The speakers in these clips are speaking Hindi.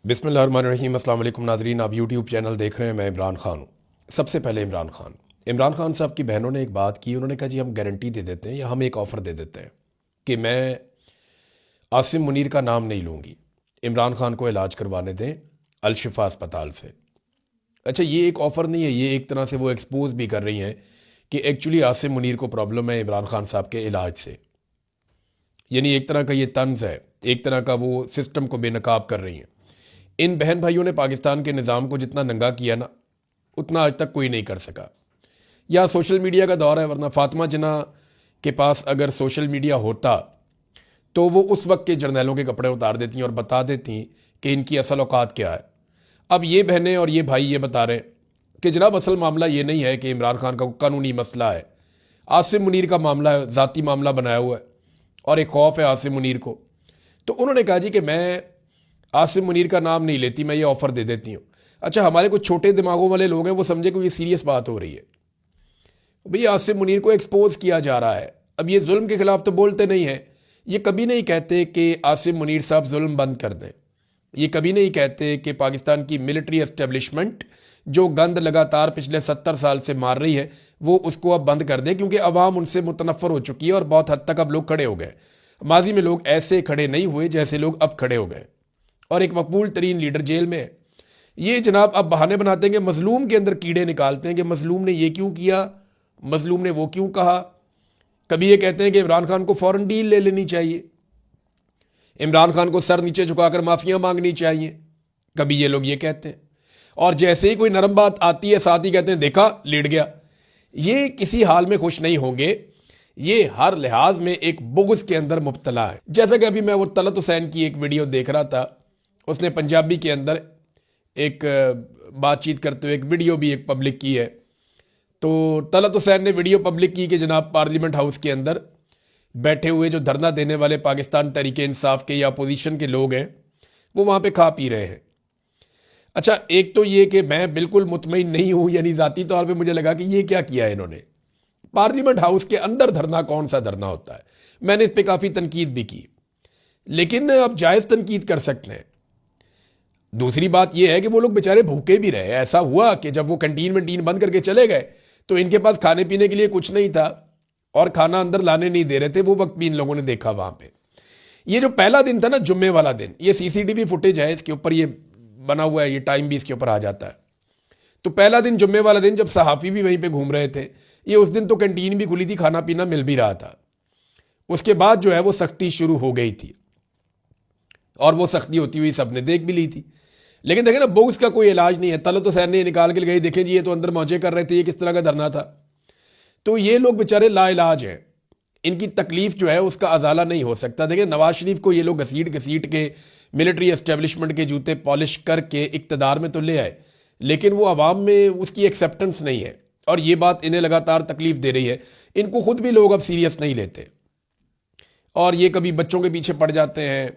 बिस्मिल्लाहिर्रहमानिर्रहीम। अस्सलाम वालेकुम नाज़रीन, आप यूट्यूब चैनल देख रहे हैं। मैं इमरान खान हूँ। सबसे पहले इमरान खान साहब की बहनों ने एक बात की। उन्होंने कहा जी हम गारंटी दे देते हैं या हम एक ऑफ़र दे देते हैं कि मैं आसिम मुनीर का नाम नहीं लूँगी, इमरान खान को इलाज करवाने दें अलशिफा अस्पताल से। अच्छा, ये एक ऑफ़र नहीं है, ये एक तरह से वो एक्सपोज भी कर रही हैं कि एक्चुअली आसिम मुनीर को प्रॉब्लम है इमरान खान साहब के इलाज से। यानी एक तरह का ये तंज है, एक तरह का वो सिस्टम को बेनकाब कर रही हैं। इन बहन भाइयों ने पाकिस्तान के निज़ाम को जितना नंगा किया ना, उतना आज तक कोई नहीं कर सका। या सोशल मीडिया का दौर है, वरना फातिमा जिन्ना के पास अगर सोशल मीडिया होता तो वो उस वक्त के जर्नैलों के कपड़े उतार देती और बता देती कि इनकी असल औकात क्या है। अब ये बहनें और ये भाई ये बता रहे हैं कि जनाब असल मामला ये नहीं है कि इमरान खान का कानूनी मसला है, आसिम मुनीर का मामला है, ज़ाती मामला बनाया हुआ है और एक खौफ है आसिम मुनीर को। तो उन्होंने कहा जी कि मैं आसिम मुनीर का नाम नहीं लेती, मैं ये ऑफ़र दे देती हूँ। अच्छा, हमारे कुछ छोटे दिमागों वाले लोग हैं, वो समझे कि ये सीरियस बात हो रही है। भैया आसिम मुनीर को एक्सपोज किया जा रहा है। अब ये जुल्म के खिलाफ तो बोलते नहीं हैं, ये कभी नहीं कहते कि आसिम मुनीर साहब जुल्म बंद कर दें, ये कभी नहीं कहते कि पाकिस्तान की मिलिट्री एस्टेब्लिशमेंट जो गंद लगातार पिछले 70 साल से मार रही है वो उसको अब बंद कर दे, क्योंकि अवाम उनसे मुतनफ़र हो चुकी है और बहुत हद तक अब लोग खड़े हो गए। माजी में लोग ऐसे खड़े नहीं हुए जैसे लोग अब खड़े हो गए और एक मकबूल तरीन लीडर जेल में है। ये जनाब अब बहाने बनाते हैं कि मजलूम के अंदर कीड़े निकालते हैं कि मजलूम ने ये क्यों किया, मजलूम ने वो क्यों कहा। कभी ये कहते हैं कि इमरान खान को फ़ौरन डील ले लेनी चाहिए, इमरान खान को सर नीचे झुकाकर माफियां मांगनी चाहिए, कभी ये लोग ये कहते हैं। और जैसे ही कोई नरम बात आती है साथ ही कहते हैं देखा लेट गया। ये किसी हाल में खुश नहीं होंगे, ये हर लिहाज में एक बुग़्ज़ के अंदर मुब्तला है। जैसे कि अभी मैं वो तलत हुसैन की एक वीडियो देख रहा था, उसने पंजाबी के अंदर एक बातचीत करते हुए एक वीडियो भी एक पब्लिक की है। तो तलत हुसैन ने वीडियो पब्लिक की कि जनाब पार्लियामेंट हाउस के अंदर बैठे हुए जो धरना देने वाले पाकिस्तान तहरीक इंसाफ के या अपोजिशन के लोग हैं वो वहाँ पे खा पी रहे हैं। अच्छा, एक तो ये कि मैं बिल्कुल मुतमईन नहीं हूँ, यानी ज़ाती तौर पे मुझे लगा कि ये क्या किया है इन्होंने। पार्लियामेंट हाउस के अंदर धरना कौन सा धरना होता है? मैंने इस पर काफ़ी तनकीद भी की, लेकिन अब जायज़ तनकीद कर सकते हैं। दूसरी बात यह है कि वो लोग बेचारे भूखे भी रहे। ऐसा हुआ कि जब वो कैंटीन वंटीन बंद करके चले गए तो इनके पास खाने पीने के लिए कुछ नहीं था और खाना अंदर लाने नहीं दे रहे थे। वो वक्त भी इन लोगों ने देखा वहां पे। ये जो पहला दिन था ना, जुम्मे वाला दिन, ये सीसीटीवी फुटेज है, इसके ऊपर ये बना हुआ है, ये टाइम भी इसके ऊपर आ जाता है। तो पहला दिन, जुम्मे वाला दिन, जब सहाफ़ी भी वहीं पे घूम रहे थे, ये उस दिन तो कैंटीन भी खुली थी, खाना पीना मिल भी रहा था। उसके बाद जो है वो सख्ती शुरू हो गई थी और वो सख्ती होती हुई सबने देख भी ली थी। लेकिन देखें ना, बुग़्ज़ का कोई इलाज नहीं है। तलत हुसैन ने निकाल के गई, देखें जी ये तो अंदर मौजे कर रहे थे, ये किस तरह का धरना था। तो ये लोग बेचारे लाइलाज हैं, इनकी तकलीफ जो है उसका अजाला नहीं हो सकता। देखिए, नवाज शरीफ को ये लोग घसीट घसीट के मिलिट्री एस्टेब्लिशमेंट के जूते पॉलिश करके इक़्तिदार में तो ले आए, लेकिन वो अवाम में उसकी एक्सेप्टेंस नहीं है और ये बात इन्हें लगातार तकलीफ दे रही है। इनको खुद भी लोग अब सीरियस नहीं लेते और ये कभी बच्चों के पीछे पड़ जाते हैं,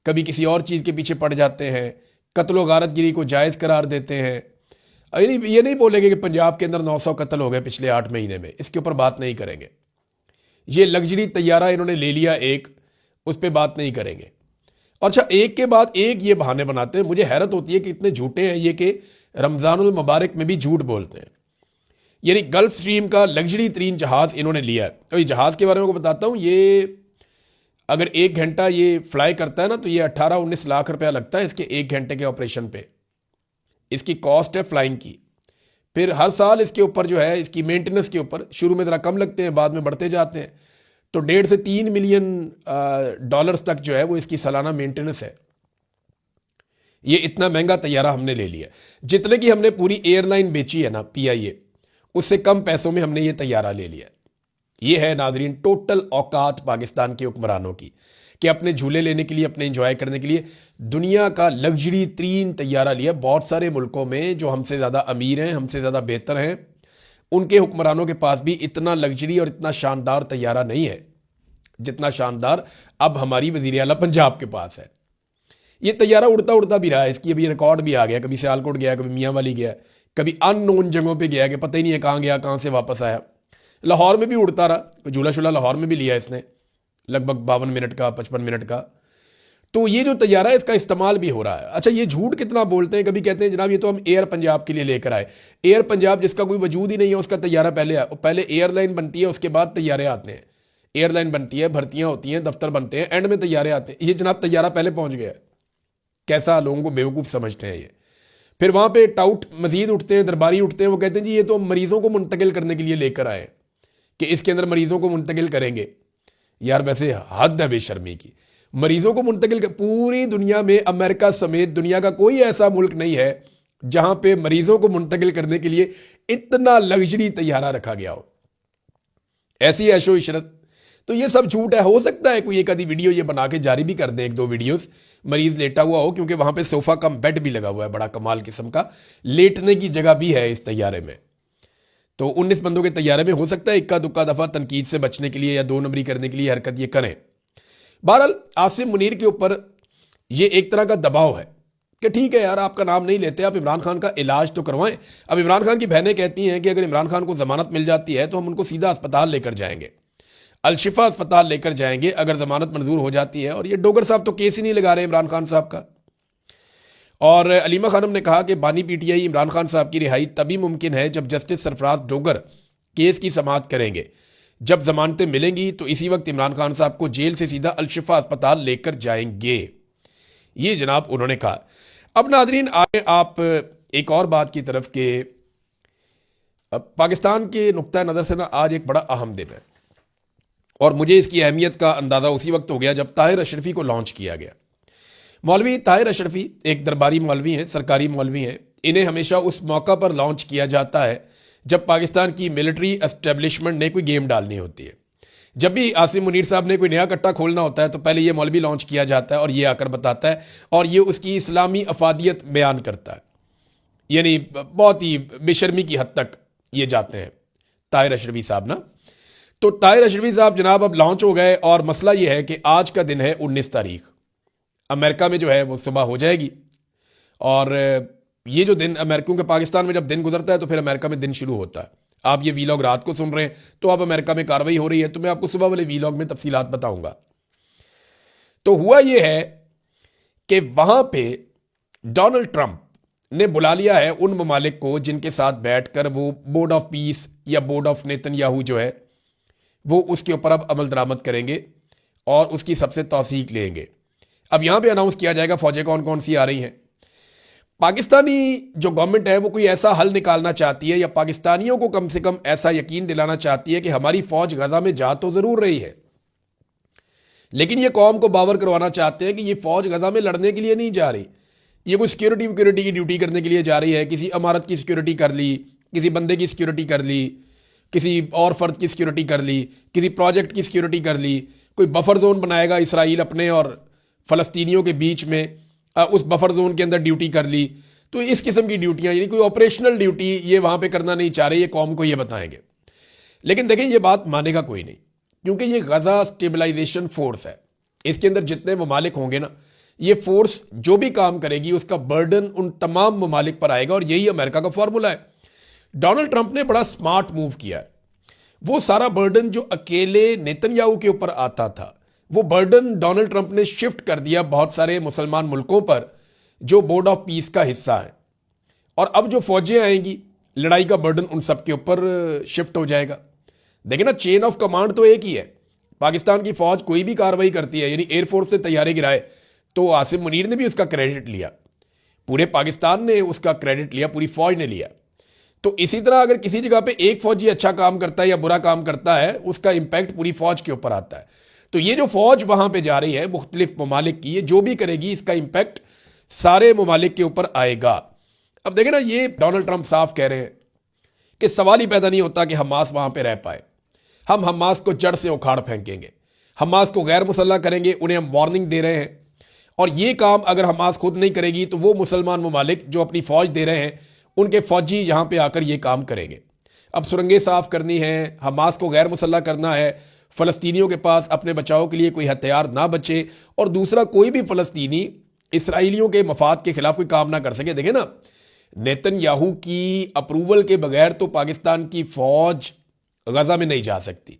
कभी किसी और चीज़ के पीछे पड़ जाते हैं, कत्ल गारतगिरी को जायज़ करार देते हैं। ये नहीं बोलेंगे कि पंजाब के अंदर 900 कत्ल हो गए पिछले 8 महीने में, इसके ऊपर बात नहीं करेंगे। ये लग्जरी तैयारा इन्होंने ले लिया एक, उस पर बात नहीं करेंगे। अच्छा, एक के बाद एक ये बहाने बनाते हैं। मुझे हैरत होती है कि इतने झूठे हैं ये कि रमज़ानुल मुबारक में भी झूठ बोलते हैं। यानी गल्फ स्ट्रीम का लग्जरी तरीन जहाज़ इन्होंने लिया है। तो ये जहाज़ के बारे में बताता हूँ, ये अगर 1 घंटा ये फ्लाई करता है ना तो ये 18-19 लाख रुपया लगता है इसके 1 घंटे के ऑपरेशन पे। इसकी कॉस्ट है फ्लाइंग की। फिर हर साल इसके ऊपर जो है इसकी मेंटेनेंस के ऊपर, शुरू में ज़रा कम लगते हैं, बाद में बढ़ते जाते हैं, तो 1.5 से 3 मिलियन डॉलर्स तक जो है वो इसकी सालाना मेंटेनेंस है। ये इतना महंगा तैयारा हमने ले लिया, जितने की हमने पूरी एयरलाइन बेची है ना PIA, उससे कम पैसों में हमने ये तैयारा ले लिया। ये है नाजरीन टोटल औकात पाकिस्तान के हुक्मरानों की कि अपने झूले लेने के लिए, अपने एंजॉय करने के लिए दुनिया का लग्जरी तरीन तैयारा लिया। बहुत सारे मुल्कों में जो हमसे ज़्यादा अमीर हैं, हमसे ज़्यादा बेहतर हैं, उनके हुक्मरानों के पास भी इतना लग्जरी और इतना शानदार तैयारा नहीं है जितना शानदार अब हमारी वज़ीर आला पंजाब के पास है। ये तैयारा उड़ता उड़ता भी रहा है, इसकी अभी रिकॉर्ड भी आ गया। कभी सियालकोट गया, कभी मियाँ वाली गया, कभी अननोन जगहों पर गया कि पता ही नहीं है कहाँ गया, कहाँ से वापस आया। लाहौर में भी उड़ता रहा, झूला शूला लाहौर में भी लिया इसने, लगभग 52 मिनट का, 55 मिनट का। तो ये जो तैयारा है इसका इस्तेमाल भी हो रहा है। अच्छा, ये झूठ कितना बोलते हैं, कभी कहते हैं जनाब ये तो हम एयर पंजाब के लिए लेकर आए। एयर पंजाब जिसका कोई वजूद ही नहीं है, उसका तैयारा पहले एयरलाइन बनती है, उसके बाद तैयारे आते हैं। एयरलाइन बनती है, भर्तियां होती हैं, दफ्तर बनते हैं, एंड में तैयारे आते हैं। ये जनाब तैयारा पहले पहुंच गया। कैसा लोगों को बेवकूफ़ समझते हैं ये। फिर वहां पे टाउट मजीद उठते हैं, दरबारी उठते हैं, वो कहते हैं जी ये तो मरीजों को मुंतकिल करने के लिए लेकर आए कि इसके अंदर मरीजों को मुंतकिल करेंगे। यार वैसे हद है बेशर्मी की। मरीजों को मुंतकिल कर, पूरी दुनिया में अमेरिका समेत दुनिया का कोई ऐसा मुल्क नहीं है जहां पे मरीजों को मुंतकिल करने के लिए इतना लग्जरी तैयारा रखा गया हो, ऐसी ऐशो इशरत। तो ये सब झूठ है। हो सकता है कोई एक आधी वीडियो ये बना के जारी भी कर दे, एक दो वीडियोस, मरीज लेटा हुआ हो, क्योंकि वहां पे सोफा कम बेड भी लगा हुआ है, बड़ा कमाल किस्म का लेटने की जगह भी है इस तैयारे में। तो 19 बंदों के तैयारे में हो सकता है इक्का दुक्का दफा तनकीद से बचने के लिए या दो नंबरी करने के लिए हरकत ये करें। बहरहाल आसिम मुनीर के ऊपर ये एक तरह का दबाव है कि ठीक है यार, आपका नाम नहीं लेते, आप इमरान खान का इलाज तो करवाएं। अब इमरान खान की बहनें कहती हैं कि अगर इमरान खान को जमानत मिल जाती है तो हम उनको सीधा अस्पताल लेकर जाएंगे, अलशिफा अस्पताल लेकर जाएंगे अगर जमानत मंजूर हो जाती है। और ये डोगर साहब तो केस ही नहीं लगा रहे इमरान खान साहब का। और अलीमा खानम ने कहा कि बानी पीटीआई इमरान खान साहब की रिहाई तभी मुमकिन है जब जस्टिस सरफराज डोगर केस की समाअत करेंगे। जब जमानतें मिलेंगी तो इसी वक्त इमरान खान साहब को जेल से सीधा अलशिफा अस्पताल लेकर जाएंगे, ये जनाब उन्होंने कहा। अब नाजरीन आए आप एक और बात की तरफ के पाकिस्तान के नुक्ता नज़र से ना आज एक बड़ा अहम दिन है और मुझे इसकी अहमियत का अंदाज़ा उसी वक्त हो गया जब ताहिर अशरफी को लॉन्च किया गया। मौलवी ताहिर अशरफी एक दरबारी मौलवी हैं, सरकारी मौलवी हैं। इन्हें हमेशा उस मौका पर लॉन्च किया जाता है जब पाकिस्तान की मिलिट्री एस्टेब्लिशमेंट ने कोई गेम डालनी होती है। जब भी आसिम मुनीर साहब ने कोई नया कट्टा खोलना होता है तो पहले ये मौलवी लॉन्च किया जाता है और ये आकर बताता है और ये उसकी इस्लामी अफादियत बयान करता है। यानी बहुत ही बेशर्मी की हद तक ये जाते हैं ताहिर अशरफी साहब ना। तो ताहिर अशरफी साहब जनाब अब लॉन्च हो गए और मसला ये है कि आज का दिन है 19 तारीख। अमेरिका में जो है वो सुबह हो जाएगी और ये जो दिन अमेरिका के पाकिस्तान में जब दिन गुजरता है तो फिर अमेरिका में दिन शुरू होता है। आप ये वीलॉग रात को सुन रहे हैं तो अब अमेरिका में कार्रवाई हो रही है, तो मैं आपको सुबह वाले वीलॉग में तफसीलात बताऊंगा। तो हुआ ये है कि वहां पे डोनाल्ड ट्रंप ने बुला लिया है उन ममालिक को जिनके साथ बैठकर वो बोर्ड ऑफ पीस या बोर्ड ऑफ नेतन्याहू जो है वो उसके ऊपर अब अमल दरामद करेंगे और उसकी सबसे तौसीक लेंगे। अब यहां पे अनाउंस किया जाएगा फौजें कौन कौन सी आ रही हैं। पाकिस्तानी जो गवर्नमेंट है वो कोई ऐसा हल निकालना चाहती है या पाकिस्तानियों को कम से कम ऐसा यकीन दिलाना चाहती है कि हमारी फौज गजा में जा तो जरूर रही है, लेकिन ये कौम को बावर करवाना चाहते हैं कि ये फौज गजा में लड़ने के लिए नहीं जा रही, ये कोई सिक्योरिटी की ड्यूटी करने के लिए जा रही है। किसी इमारत की सिक्योरिटी कर ली, किसी बंदे की सिक्योरिटी कर ली, किसी और फर्द की सिक्योरिटी कर ली, किसी प्रोजेक्ट की सिक्योरिटी कर ली। कोई बफर जोन बनाएगा इसराइल अपने और फ़लस्तीनियों के बीच में, उस बफर जोन के अंदर ड्यूटी कर ली। तो इस किस्म की ड्यूटियां, यानी कोई ऑपरेशनल ड्यूटी ये वहां पे करना नहीं चाह रहे, ये कौम को ये बताएंगे। लेकिन देखें ये बात मानेगा कोई नहीं, क्योंकि ये गजा स्टेबलाइजेशन फोर्स है। इसके अंदर जितने ममालिक होंगे ना, ये फोर्स जो भी काम करेगी उसका बर्डन उन तमाम ममालिक पर आएगा और यही अमेरिका का फॉर्मूला है। डोनाल्ड ट्रंप ने बड़ा स्मार्ट मूव किया है। वो सारा बर्डन जो अकेले नेतन्याहू के ऊपर आता था वो बर्डन डोनाल्ड ट्रंप ने शिफ्ट कर दिया बहुत सारे मुसलमान मुल्कों पर जो बोर्ड ऑफ पीस का हिस्सा है। और अब जो फौजें आएंगी लड़ाई का बर्डन उन सब के ऊपर शिफ्ट हो जाएगा। देखिए ना, चेन ऑफ कमांड तो एक ही है। पाकिस्तान की फौज कोई भी कार्रवाई करती है, यानी एयरफोर्स से तैयारे गिराए, तो आसिम मुनीर ने भी उसका क्रेडिट लिया, पूरे पाकिस्तान ने उसका क्रेडिट लिया, पूरी फौज ने लिया। तो इसी तरह अगर किसी जगह पे एक फौजी अच्छा काम करता है या बुरा काम करता है, उसका इंपैक्ट पूरी फौज के ऊपर आता है। तो ये जो फौज वहां पे जा रही है मुख्तलिफ ममालिक की, ये जो भी करेगी इसका इंपैक्ट सारे ममालिक के ऊपर आएगा। अब देखें ना, ये डोनाल्ड ट्रंप साफ कह रहे हैं कि सवाल ही पैदा नहीं होता कि हमास वहां पे रह पाए। हम हमास को जड़ से उखाड़ फेंकेंगे, हमास को गैर मुसल्लह करेंगे, उन्हें हम वार्निंग दे रहे हैं। और ये काम अगर हमास खुद नहीं करेगी तो वो मुसलमान ममालिक जो अपनी फौज दे रहे हैं उनके फौजी यहां पे आकर ये काम करेंगे। अब सुरंगें साफ करनी है, हमास को गैर मुसल्लह करना है, फ़लस्तीनियों के पास अपने बचाव के लिए कोई हथियार ना बचे और दूसरा कोई भी फ़लस्तीनी इसराइलियों के मफाद के खिलाफ कोई काम ना कर सके। देखें ना, नेतन्याहू की अप्रूवल के बगैर तो पाकिस्तान की फौज गजा में नहीं जा सकती।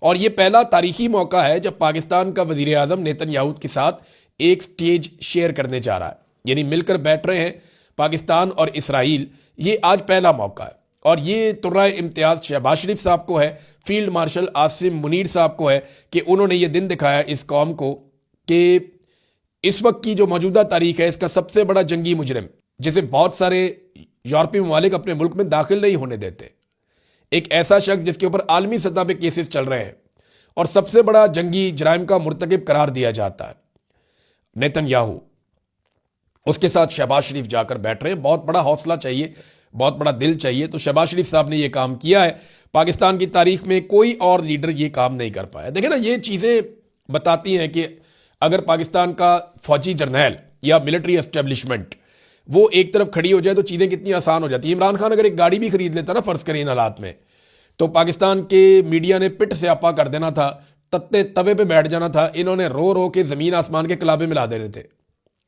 और ये पहला तारीखी मौका है जब पाकिस्तान का वजीर आज़म नेतन्याहू के साथ एक स्टेज शेयर करने जा रहा है, यानी मिलकर बैठ रहे हैं पाकिस्तान और इसराइल। ये आज पहला मौका है और ये तुर्राए इम्तियाज शहबाज शरीफ साहब को है, फील्ड मार्शल आसिम मुनीर साहब को है कि उन्होंने ये दिन दिखाया इस कौम को कि इस वक्त की जो मौजूदा तारीख है इसका सबसे बड़ा जंगी मुजरिम, जिसे बहुत सारे यूरोपीय ममालिक अपने मुल्क में दाखिल नहीं होने देते, एक ऐसा शख्स जिसके ऊपर आलमी सतह पे केसेस चल रहे हैं और सबसे बड़ा जंगी जराइम का मुर्तकिब करार दिया जाता है, नेतन्याहू, उसके साथ शहबाज शरीफ जाकर बैठ रहे हैं। बहुत बड़ा हौसला चाहिए, बहुत बड़ा दिल चाहिए। तो शहबाज शरीफ साहब ने यह काम किया है, पाकिस्तान की तारीख में कोई और लीडर ये काम नहीं कर पाया। देखिए ना, ये चीज़ें बताती हैं कि अगर पाकिस्तान का फौजी जर्नैल या मिलिट्री एस्टेब्लिशमेंट वो एक तरफ खड़ी हो जाए तो चीज़ें कितनी आसान हो जाती है। इमरान खान अगर एक गाड़ी भी खरीद लेता ना, फ़र्ज़ करें इन हालात में, तो पाकिस्तान के मीडिया ने पिट से आपा कर देना था, तत्ते तवे पे बैठ जाना था, इन्होंने रो रो के ज़मीन आसमान के कलाबे मिला देने थे।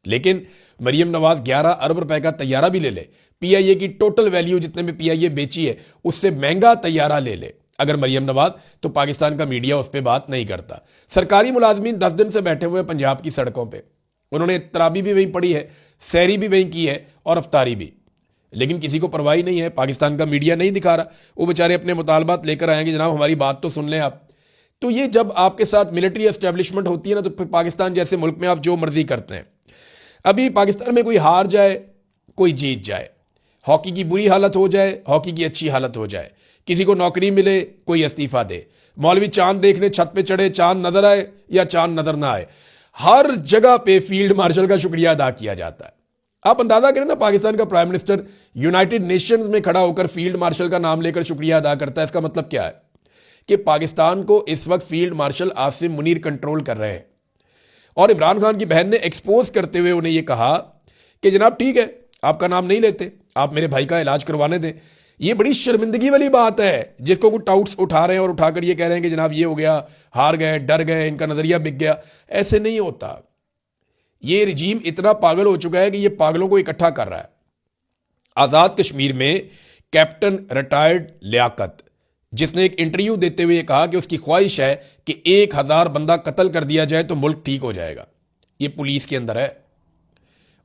लेकिन मरियम नवाज 11 अरब रुपए का तैयारा भी ले ले, पीआईए की टोटल वैल्यू जितने में पीआईए बेची है उससे महंगा तैयारा ले ले अगर मरियम नवाज, तो पाकिस्तान का मीडिया उस पर बात नहीं करता। सरकारी मुलाजमीन 10 दिन से बैठे हुए पंजाब की सड़कों पर, उन्होंने तराबी भी वहीं पढ़ी है, सैरी भी वहीं की है और अफ्तारी भी, लेकिन किसी को परवाही नहीं है। पाकिस्तान का मीडिया नहीं दिखा रहा, वो बेचारे अपने मुतालबात लेकर आएंगे, जनाब हमारी बात तो सुन लें आप। तो ये जब आपके साथ मिलिट्री एस्टेब्लिशमेंट होती है ना, तो पाकिस्तान जैसे मुल्क में आप जो मर्जी करते हैं। अभी पाकिस्तान में कोई हार जाए, कोई जीत जाए, हॉकी की बुरी हालत हो जाए, हॉकी की अच्छी हालत हो जाए, किसी को नौकरी मिले, कोई इस्तीफा दे, मौलवी चांद देखने छत पे चढ़े, चांद नजर आए या चांद नजर ना आए, हर जगह पे फील्ड मार्शल का शुक्रिया अदा किया जाता है। आप अंदाजा करें ना, पाकिस्तान का प्राइम मिनिस्टर यूनाइटेड नेशंस में खड़ा होकर फील्ड मार्शल का नाम लेकर शुक्रिया अदा करता है। इसका मतलब क्या है कि पाकिस्तान को इस वक्त field marshal Asim Munir control कर रहे हैं। और इमरान खान की बहन ने एक्सपोज करते हुए उन्हें यह कहा कि जनाब ठीक है, आपका नाम नहीं लेते, आप मेरे भाई का इलाज करवाने दें। ये बड़ी शर्मिंदगी वाली बात है, जिसको कुछ टाउट्स उठा रहे हैं और उठाकर ये कह रहे हैं कि जनाब ये हो गया, हार गए, डर गए, इनका नजरिया बिक गया। ऐसे नहीं होता। ये रिजीम इतना पागल हो चुका है कि ये पागलों को इकट्ठा कर रहा है। आजाद कश्मीर में कैप्टन रिटायर्ड लियाकत, जिसने एक इंटरव्यू देते हुए कहा कि उसकी ख्वाहिश है कि 1000 बंदा कत्ल कर दिया जाए तो मुल्क ठीक हो जाएगा। ये पुलिस के अंदर है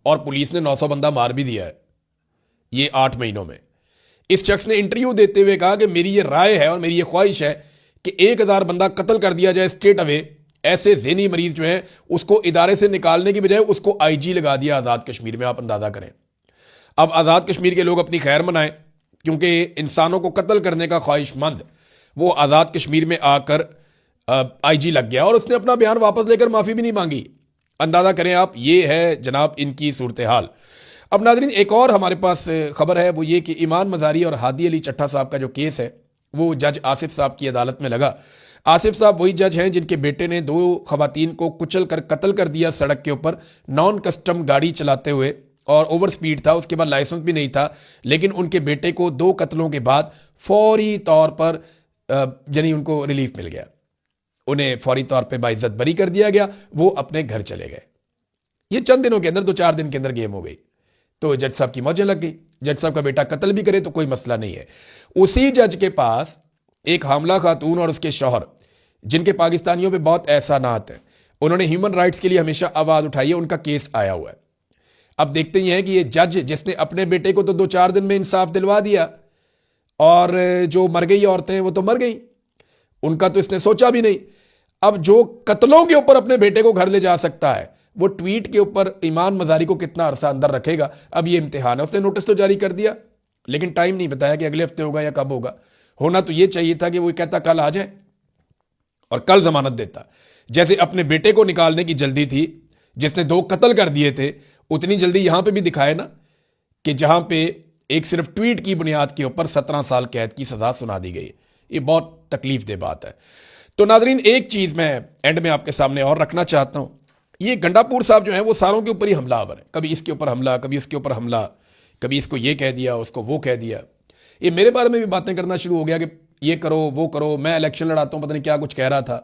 और पुलिस ने 900 बंदा मार भी दिया है ये 8 महीनों में। इस शख्स ने इंटरव्यू देते हुए कहा कि मेरी ये राय है और मेरी ये ख्वाहिश है कि 1000 बंदा कत्ल कर दिया जाए स्ट्रेट अवे। ऐसे ज़हनी मरीज जो हैं उसको इदारे से निकालने की बजाय उसको आईजी लगा दिया आज़ाद कश्मीर में। आप अंदाज़ा करें। अब आज़ाद कश्मीर के लोग अपनी खैर मनाएं, क्योंकि इंसानों को कत्ल करने का ख्वाहिशमंद वो आज़ाद कश्मीर में आकर आईजी लग गया और उसने अपना बयान वापस लेकर माफ़ी भी नहीं मांगी। अंदाज़ा करें आप, ये है जनाब इनकी सूरत हाल। अब नाज़रीन, एक और हमारे पास खबर है, वो ये कि ईमान मज़ारी और हादी अली चट्टा साहब का जो केस है वो जज आसिफ साहब की अदालत में लगा। आसिफ साहब वही जज हैं जिनके बेटे ने 2 खवातीन को कुचल कर कत्ल कर दिया सड़क के ऊपर, नॉन कस्टम गाड़ी चलाते हुए, और ओवर स्पीड था, उसके बाद लाइसेंस भी नहीं था। लेकिन उनके बेटे को 2 कत्लों के बाद फौरी तौर पर यानी उनको रिलीफ मिल गया, उन्हें फौरी तौर पे बाइज्जत बरी कर दिया गया, वो अपने घर चले गए। ये चंद दिनों के अंदर, 2-4 दिन के अंदर गेम हो गई। तो जज साहब की मौजें लग गई। जज साहब का बेटा कत्ल भी करे तो कोई मसला नहीं है। उसी जज के पास एक हामला खातून और उसके शौहर, जिनके पाकिस्तानियों पे बहुत एहसानात है, उन्होंने ह्यूमन राइट्स के लिए हमेशा आवाज़ उठाई है, उनका केस आया हुआ है। अब देखते ही हैं कि ये जज जिसने अपने बेटे को तो 2-4 दिन में इंसाफ दिलवा दिया, और जो मर गई औरतें वो तो मर गई, उनका तो इसने सोचा भी नहीं। अब जो कत्लों के ऊपर अपने बेटे को घर ले जा सकता है, वो ट्वीट के ऊपर ईमान मज़ारी को कितना अरसा अंदर रखेगा, अब ये इम्तिहान है। उसने नोटिस तो जारी कर दिया, लेकिन टाइम नहीं बताया कि अगले हफ्ते होगा या कब होगा। होना तो ये चाहिए था कि वो कहता कल आ जाए और कल जमानत देता। जैसे अपने बेटे को निकालने की जल्दी थी, जिसने 2 कत्ल कर दिए थे, उतनी जल्दी यहां पे भी दिखाए ना, कि जहां पे एक सिर्फ ट्वीट की बुनियाद के ऊपर 17 साल कैद की सजा सुना दी गई। ये बहुत तकलीफ दे बात है। तो नाजरीन, एक चीज मैं एंड में आपके सामने और रखना चाहता हूं। ये गंडापुर साहब जो है वो सारों के ऊपर ही हमलावर है। कभी इसके ऊपर हमला, कभी इसके ऊपर हमला, कभी इसको ये कह दिया, उसको वो कह दिया। ये मेरे बारे में भी बातें करना शुरू हो गया कि ये करो वो करो, मैं इलेक्शन लड़ाता हूं, पता नहीं क्या कुछ कह रहा था।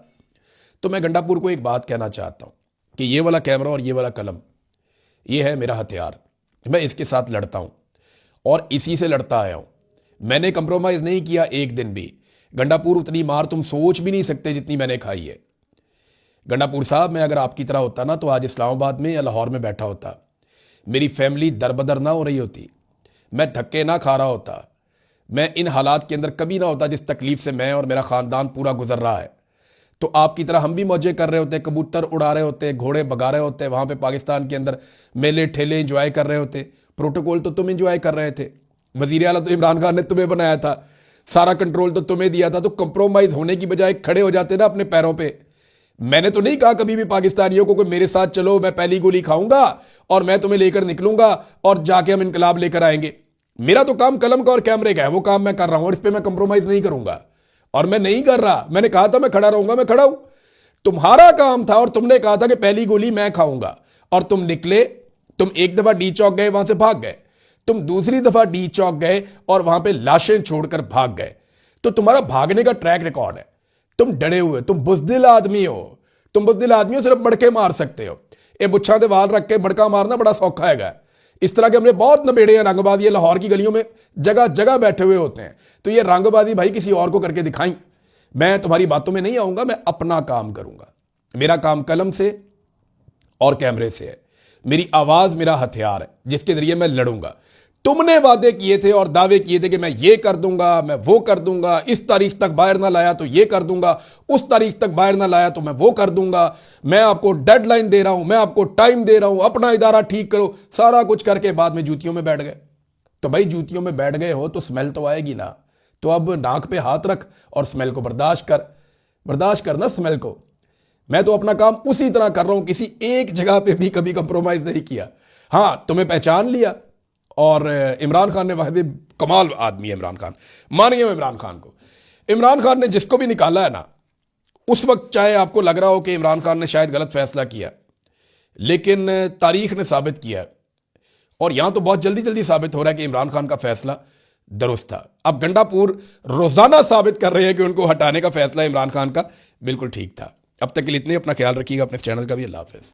तो मैं गंडापुर को एक बात कहना चाहता हूं कि ये वाला कैमरा और ये वाला कलम, ये है मेरा हथियार। मैं इसके साथ लड़ता हूं और इसी से लड़ता आया हूं। मैंने कंप्रोमाइज नहीं किया एक दिन भी। गंडापुर, उतनी मार तुम सोच भी नहीं सकते जितनी मैंने खाई है। गंडापुर साहब, मैं अगर आपकी तरह होता ना तो आज इस्लामाबाद में या लाहौर में बैठा होता, मेरी फैमिली दरबदर ना हो रही होती, मैं धक्के ना खा रहा होता, मैं इन हालात के अंदर कभी ना होता जिस तकलीफ से मैं और मेरा ख़ानदान पूरा गुजर रहा है। तो आपकी तरह हम भी मौजे कर रहे होते, कबूतर उड़ा रहे होते, घोड़े भगा रहे होते, वहाँ पे पाकिस्तान के अंदर मेले ठेले इंजॉय कर रहे होते। प्रोटोकॉल तो तुम इंजॉय कर रहे थे, वज़ीर आला तो इमरान खान ने तुम्हें बनाया था, सारा कंट्रोल तो तुम्हें दिया था, तो कंप्रोमाइज़ होने की बजाय खड़े हो जाते ना अपने पैरों पर। मैंने तो नहीं कहा कभी भी पाकिस्तानियों को कि मेरे साथ चलो, मैं पहली गोली खाऊंगा और मैं तुम्हें लेकर निकलूंगा और जाके हम इनकलाब लेकर आएंगे। मेरा तो काम कलम का और कैमरे का है, वो काम मैं कर रहा हूं और इस पर मैं कंप्रोमाइज नहीं करूंगा और मैं नहीं कर रहा। मैंने कहा था मैं खड़ा रहूंगा, मैं खड़ा हूं। तुम्हारा काम था और तुमने कहा था कि पहली गोली मैं खाऊंगा और तुम निकले। तुम एक दफा डी चौक गए, वहां से भाग गए। तुम दूसरी दफा डी चौक गए और वहां पे लाशें छोड़कर भाग गए। तो तुम्हारा भागने का ट्रैक रिकॉर्ड है। तुम डरे हुए, तुम बुज़दिल आदमी हो। तुम बुज़दिल आदमी हो, सिर्फ बड़के मार सकते हो। ये बुच्छा दे वाल रख के बड़का मारना बड़ा सौखा हैगा। इस तरह के हमने बहुत नबेड़े हैं रंगबाजी, लाहौर की गलियों में जगह जगह बैठे हुए होते हैं। तो ये रंगबाजी भाई किसी और को करके दिखाई। मैं तुम्हारी बातों में नहीं आऊंगा, मैं अपना काम करूंगा। मेरा काम कलम से और कैमरे से है। मेरी आवाज मेरा हथियार है जिसके जरिए मैं लड़ूंगा। तुमने वादे किए थे और दावे किए थे कि मैं ये कर दूंगा, मैं वो कर दूंगा, इस तारीख तक बाहर ना लाया तो ये कर दूंगा, उस तारीख तक बाहर ना लाया तो मैं वो कर दूंगा, मैं आपको डेडलाइन दे रहा हूं, मैं आपको टाइम दे रहा हूं, अपना इदारा ठीक करो, सारा कुछ करके बाद में जूतियों में बैठ गए। तो भाई जूतियों में बैठ गए हो तो स्मेल तो आएगी ना। तो अब नाक पे हाथ रख और स्मेल को बर्दाश्त करना स्मेल को। मैं तो अपना काम उसी तरह कर रहा हूं, किसी एक जगह पे भी कभी कंप्रोमाइज नहीं किया। हां, तुम्हें पहचान लिया और इमरान खान ने वाहिद कमाल आदमी है इमरान खान, मानिए इमरान खान को। इमरान खान ने जिसको भी निकाला है ना, उस वक्त चाहे आपको लग रहा हो कि इमरान खान ने शायद गलत फैसला किया, लेकिन तारीख ने साबित किया और यहां तो बहुत जल्दी जल्दी साबित हो रहा है कि इमरान खान का फैसला दुरुस्त था। अब गंडापुर रोजाना साबित कर रहे हैं कि उनको हटाने का फैसला इमरान खान का बिल्कुल ठीक था। अब तक के लिए इतने, अपना ख्याल रखिएगा, अपने चैनल का भी। अल्लाह हाफिज़।